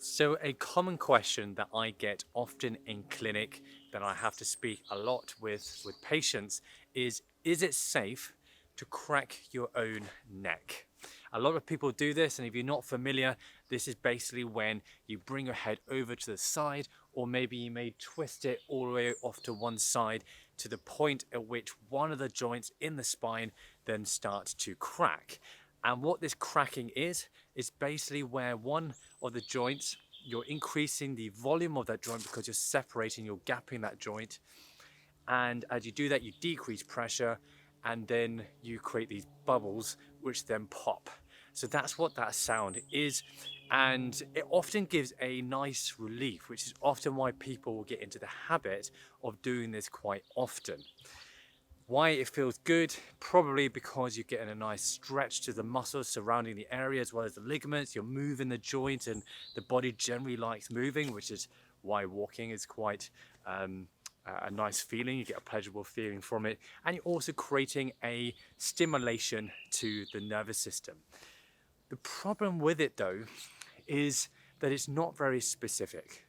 So a common question that I get often in clinic that I have to speak a lot with patients is it safe to crack your own neck? A lot of people do this, and if you're not familiar, this is basically when you bring your head over to the side, or maybe you may twist it all the way off to one side to the point at which one of the joints in the spine then starts to crack. And what this cracking is basically where one of the joints, you're increasing the volume of that joint because you're separating, you're gapping that joint. And as you do that, you decrease pressure and then you create these bubbles which then pop. So that's what that sound is. And it often gives a nice relief, which is often why people will get into the habit of doing this quite often. Why it feels good? Probably because you're getting a nice stretch to the muscles surrounding the area as well as the ligaments. You're moving the joint, and the body generally likes moving, which is why walking is quite a nice feeling. You get a pleasurable feeling from it, and you're also creating a stimulation to the nervous system. The problem with it though is that it's not very specific.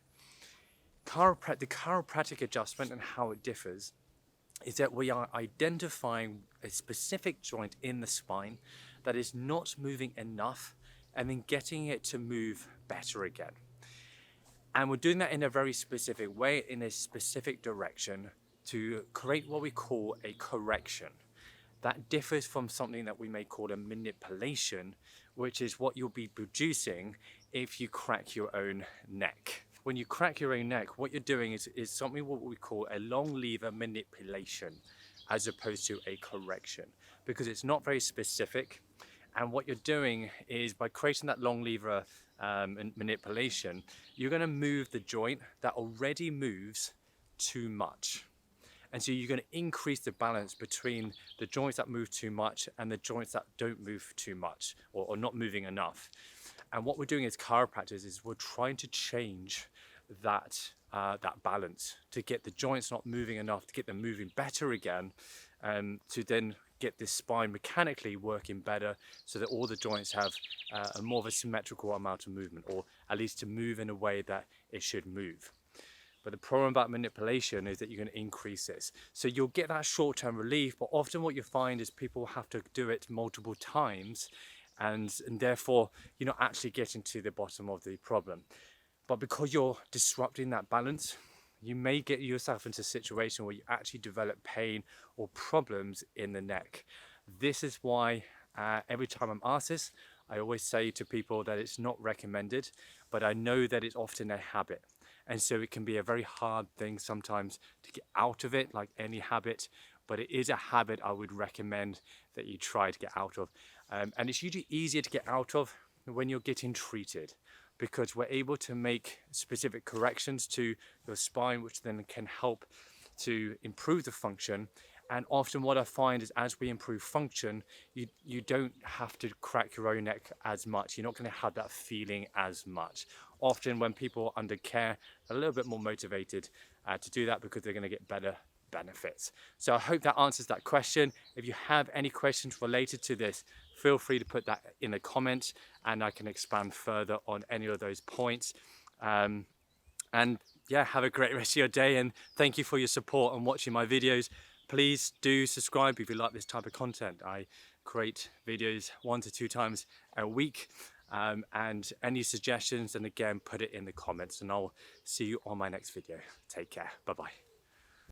The chiropractic adjustment and how it differs is that we are identifying a specific joint in the spine that is not moving enough and then getting it to move better again. And we're doing that in a very specific way, in a specific direction, to create what we call a correction. That differs from something that we may call a manipulation, which is what you'll be producing if you crack your own neck. When you crack your own neck, what you're doing is something what we call a long lever manipulation, as opposed to a correction, because it's not very specific. And what you're doing is by creating that long lever manipulation, you're going to move the joint that already moves too much. And so you're going to increase the balance between the joints that move too much and the joints that don't move too much or not moving enough. And what we're doing as chiropractors is we're trying to change that balance, to get the joints not moving enough, to get them moving better again, to then get this spine mechanically working better so that all the joints have a more of a symmetrical amount of movement, or at least to move in a way that it should move. But the problem about manipulation is that you're going to increase this. So you'll get that short-term relief, but often what you find is people have to do it multiple times, and therefore you're not actually getting to the bottom of the problem. But because you're disrupting that balance, you may get yourself into a situation where you actually develop pain or problems in the neck. This is why every time I'm asked this, I always say to people that it's not recommended, but I know that it's often a habit. And so it can be a very hard thing sometimes to get out of it, like any habit, but it is a habit I would recommend that you try to get out of. And it's usually easier to get out of when you're getting treated, because we're able to make specific corrections to your spine, which then can help to improve the function. And often what I find is as we improve function, you don't have to crack your own neck as much. You're not going to have that feeling as much. Often when people are under care, they're a little bit more motivated to do that because they're going to get better benefits. So I hope that answers that question. If you have any questions related to this, feel free to put that in the comments and I can expand further on any of those points. And yeah, have a great rest of your day, and thank you for your support and watching my videos. Please do subscribe if you like this type of content. I create videos 1 to 2 times a week, and any suggestions, and again, put it in the comments, and I'll see you on my next video. Take care. Bye-bye.